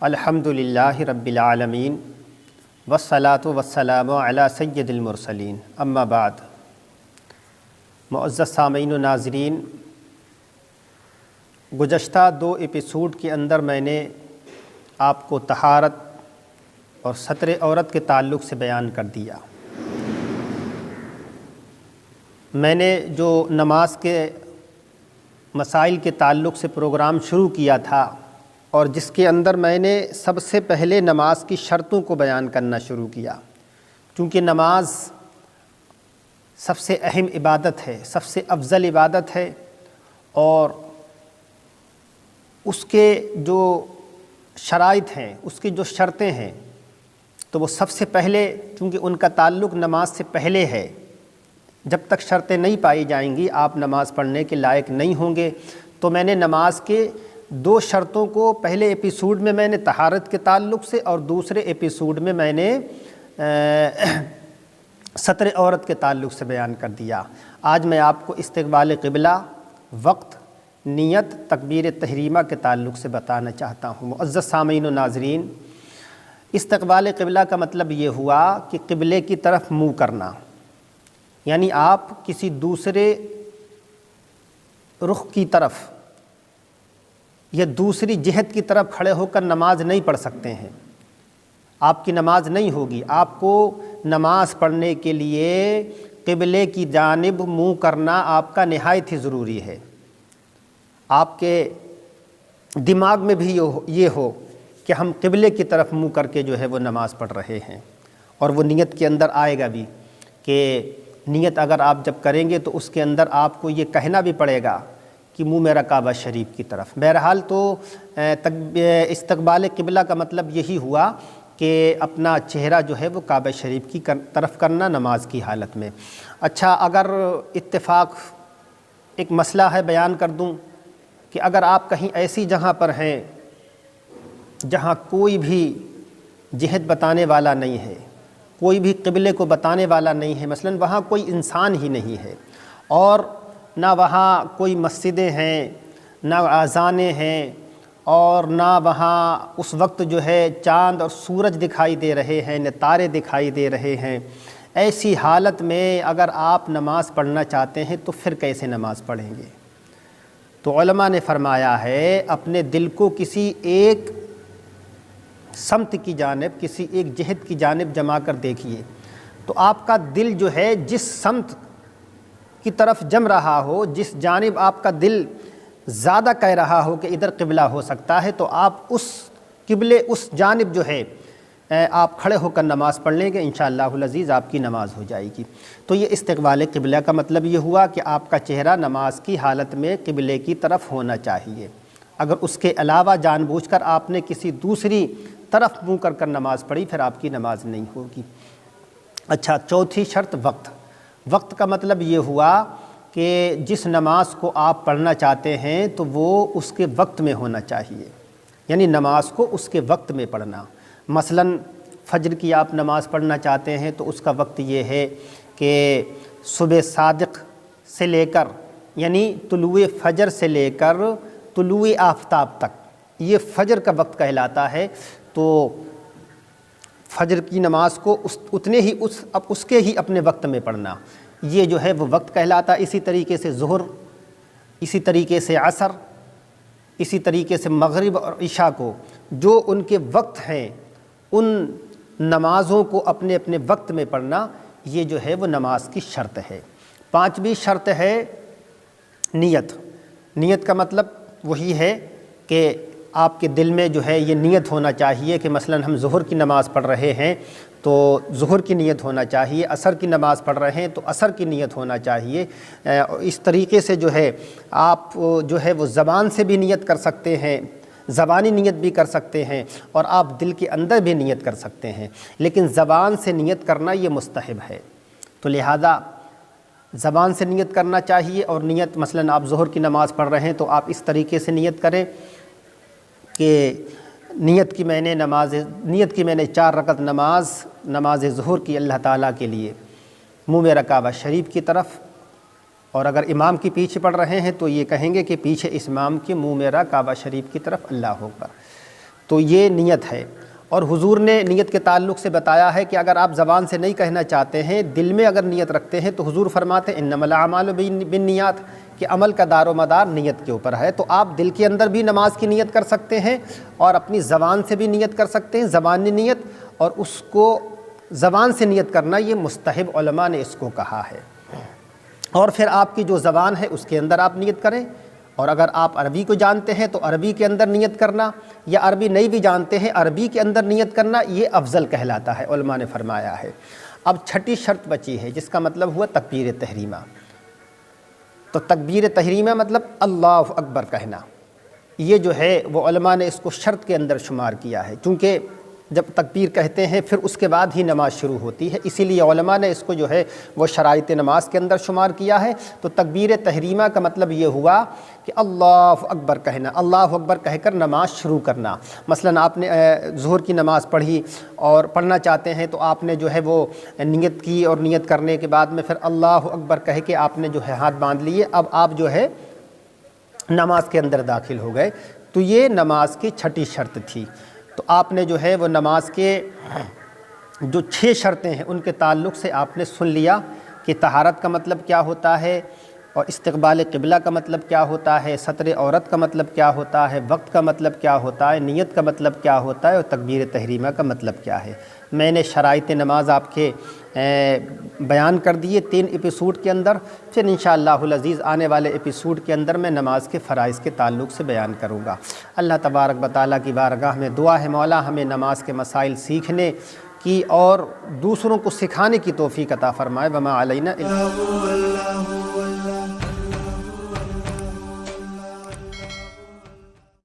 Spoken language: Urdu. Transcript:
الحمدللہ رب العالمین والصلاة والسلام علی سید المرسلین، اما بعد۔ معزز سامعین و ناظرین، گزشتہ 2 ایپیسوڈ کے اندر میں نے آپ کو طہارت اور ستر عورت کے تعلق سے بیان کر دیا۔ میں نے جو نماز کے مسائل کے تعلق سے پروگرام شروع کیا تھا اور جس کے اندر میں نے سب سے پہلے نماز کی شرطوں کو بیان کرنا شروع کیا، کیونکہ نماز سب سے اہم عبادت ہے، سب سے افضل عبادت ہے، اور اس کے جو شرائط ہیں، اس کی جو شرطیں ہیں، تو وہ سب سے پہلے، چونکہ ان کا تعلق نماز سے پہلے ہے، جب تک شرطیں نہیں پائی جائیں گی آپ نماز پڑھنے کے لائق نہیں ہوں گے۔ تو میں نے نماز کے 2 شرطوں کو پہلے ایپیسوڈ میں نے طہارت کے تعلق سے، اور دوسرے ایپیسوڈ میں نے ستر عورت کے تعلق سے بیان کر دیا۔ آج میں آپ کو استقبال قبلہ، وقت، نیت، تکبیر تحریمہ کے تعلق سے بتانا چاہتا ہوں۔ معزز سامعین و ناظرین، استقبال قبلہ کا مطلب یہ ہوا کہ قبلے کی طرف منہ کرنا، یعنی آپ کسی دوسرے رخ کی طرف یا دوسری جہت کی طرف کھڑے ہو کر نماز نہیں پڑھ سکتے ہیں، آپ کی نماز نہیں ہوگی۔ آپ کو نماز پڑھنے کے لیے قبلے کی جانب منہ کرنا آپ کا نہایت ہی ضروری ہے۔ آپ کے دماغ میں بھی یہ ہو کہ ہم قبلے کی طرف منہ کر کے جو ہے وہ نماز پڑھ رہے ہیں، اور وہ نیت کے اندر آئے گا بھی کہ نیت اگر آپ جب کریں گے تو اس کے اندر آپ کو یہ کہنا بھی پڑے گا کہ منہ میرا کعبہ شریف کی طرف۔ بہرحال تو استقبال قبلہ کا مطلب یہی ہوا کہ اپنا چہرہ جو ہے وہ کعبہ شریف کی طرف کرنا نماز کی حالت میں۔ اچھا، اگر اتفاق ایک مسئلہ ہے بیان کر دوں کہ اگر آپ کہیں ایسی جگہ پر ہیں جہاں کوئی بھی جہت بتانے والا نہیں ہے، کوئی بھی قبلے کو بتانے والا نہیں ہے، مثلا وہاں کوئی انسان ہی نہیں ہے، اور نہ وہاں کوئی مسجدیں ہیں، نہ اذانیں ہیں، اور نہ وہاں اس وقت جو ہے چاند اور سورج دکھائی دے رہے ہیں، نہ تارے دکھائی دے رہے ہیں، ایسی حالت میں اگر آپ نماز پڑھنا چاہتے ہیں تو پھر کیسے نماز پڑھیں گے؟ تو علماء نے فرمایا ہے اپنے دل کو کسی ایک سمت کی جانب، کسی ایک جہت کی جانب جما کر دیکھیے، تو آپ کا دل جو ہے جس سمت کی طرف جم رہا ہو، جس جانب آپ کا دل زیادہ کہہ رہا ہو کہ ادھر قبلہ ہو سکتا ہے، تو آپ اس قبلے، اس جانب جو ہے آپ کھڑے ہو کر نماز پڑھ لیں گے، انشاءاللہ العزیز آپ کی نماز ہو جائے گی۔ تو یہ استقبال قبلہ کا مطلب یہ ہوا کہ آپ کا چہرہ نماز کی حالت میں قبلے کی طرف ہونا چاہیے۔ اگر اس کے علاوہ جان بوجھ کر آپ نے کسی دوسری طرف منہ کر کر نماز پڑھی، پھر آپ کی نماز نہیں ہوگی۔ اچھا، چوتھی شرط وقت۔ وقت کا مطلب یہ ہوا کہ جس نماز کو آپ پڑھنا چاہتے ہیں تو وہ اس کے وقت میں ہونا چاہیے، یعنی نماز کو اس کے وقت میں پڑھنا۔ مثلا فجر کی آپ نماز پڑھنا چاہتے ہیں تو اس کا وقت یہ ہے کہ صبح صادق سے لے کر، یعنی طلوع فجر سے لے کر طلوع آفتاب تک، یہ فجر کا وقت کہلاتا ہے۔ تو فجر کی نماز کو اتنے ہی اس کے ہی اپنے وقت میں پڑھنا، یہ جو ہے وہ وقت کہلاتا ہے۔ اسی طریقے سے ظہر، اسی طریقے سے عصر، اسی طریقے سے مغرب اور عشاء کو جو ان کے وقت ہیں، ان نمازوں کو اپنے اپنے وقت میں پڑھنا، یہ جو ہے وہ نماز کی شرط ہے۔ 5ویں شرط ہے نیت۔ نیت کا مطلب وہی ہے کہ آپ کے دل میں جو ہے یہ نیت ہونا چاہیے کہ مثلا ہم ظہر کی نماز پڑھ رہے ہیں تو ظہر کی نیت ہونا چاہیے، عصر کی نماز پڑھ رہے ہیں تو عصر کی نیت ہونا چاہیے۔ اس طریقے سے جو ہے آپ جو ہے وہ زبان سے بھی نیت کر سکتے ہیں، زبانی نیت بھی کر سکتے ہیں، اور آپ دل کے اندر بھی نیت کر سکتے ہیں، لیکن زبان سے نیت کرنا یہ مستحب ہے۔ تو لہذا زبان سے نیت کرنا چاہیے، اور نیت مثلا آپ ظہر کی نماز پڑھ رہے ہیں تو آپ اس طریقے سے نیت کریں کہ نیت کی میں نے 4 رکعت نماز ظہر کی اللہ تعالیٰ کے لیے، منہ میرا کعبہ شریف کی طرف، اور اگر امام کے پیچھے پڑھ رہے ہیں تو یہ کہیں گے کہ پیچھے امام کے منہ میرا کعبہ شریف کی طرف، اللہ اکبر۔ تو یہ نیت ہے، اور حضور نے نیت کے تعلق سے بتایا ہے کہ اگر آپ زبان سے نہیں کہنا چاہتے ہیں، دل میں اگر نیت رکھتے ہیں تو حضور فرماتے ہیں انما الاعمال بالنیات، کہ عمل کا دار و مدار نیت کے اوپر ہے۔ تو آپ دل کے اندر بھی نماز کی نیت کر سکتے ہیں اور اپنی زبان سے بھی نیت کر سکتے ہیں، زبانی نیت، اور اس کو زبان سے نیت کرنا یہ مستحب علماء نے اس کو کہا ہے۔ اور پھر آپ کی جو زبان ہے اس کے اندر آپ نیت کریں، اور اگر آپ عربی کو جانتے ہیں تو عربی کے اندر نیت کرنا، یا عربی نہیں بھی جانتے ہیں عربی کے اندر نیت کرنا، یہ افضل کہلاتا ہے، علماء نے فرمایا ہے۔ اب چھٹی شرط بچی ہے جس کا مطلب ہوا تکبیر تحریمہ۔ تو تکبیر تحریمہ مطلب اللہ اکبر کہنا، یہ جو ہے وہ علماء نے اس کو شرط کے اندر شمار کیا ہے، چونکہ جب تکبیر کہتے ہیں پھر اس کے بعد ہی نماز شروع ہوتی ہے، اسی لیے علماء نے اس کو جو ہے وہ شرائط نماز کے اندر شمار کیا ہے۔ تو تکبیر تحریمہ کا مطلب یہ ہوا کہ اللہ اکبر کہنا، اللہ اکبر کہہ کر نماز شروع کرنا۔ مثلا آپ نے ظہر کی نماز پڑھی اور پڑھنا چاہتے ہیں تو آپ نے جو ہے وہ نیت کی، اور نیت کرنے کے بعد میں پھر اللہ اکبر کہہ کے آپ نے جو ہے ہاتھ باندھ لیے، اب آپ جو ہے نماز کے اندر داخل ہو گئے۔ تو یہ نماز کی چھٹی شرط تھی۔ تو آپ نے جو ہے وہ نماز کے جو 6 شرطیں ہیں ان کے تعلق سے آپ نے سن لیا کہ طہارت کا مطلب کیا ہوتا ہے، اور استقبال قبلہ کا مطلب کیا ہوتا ہے، ستر عورت کا مطلب کیا ہوتا ہے، وقت کا مطلب کیا ہوتا ہے، نیت کا مطلب کیا ہوتا ہے، اور تکبیر تحریمہ کا مطلب کیا ہے۔ میں نے شرائط نماز آپ کے بیان کر دیے 3 ایپیسوڈ کے اندر، پھر انشاءاللہ العزیز آنے والے ایپیسوڈ کے اندر میں نماز کے فرائض کے تعلق سے بیان کروں گا۔ اللہ تبارک و تعالیٰ کی بارگاہ میں دعا ہے مولا ہمیں نماز کے مسائل سیکھنے کی اور دوسروں کو سکھانے کی توفیق عطا فرمائے۔ وما علینا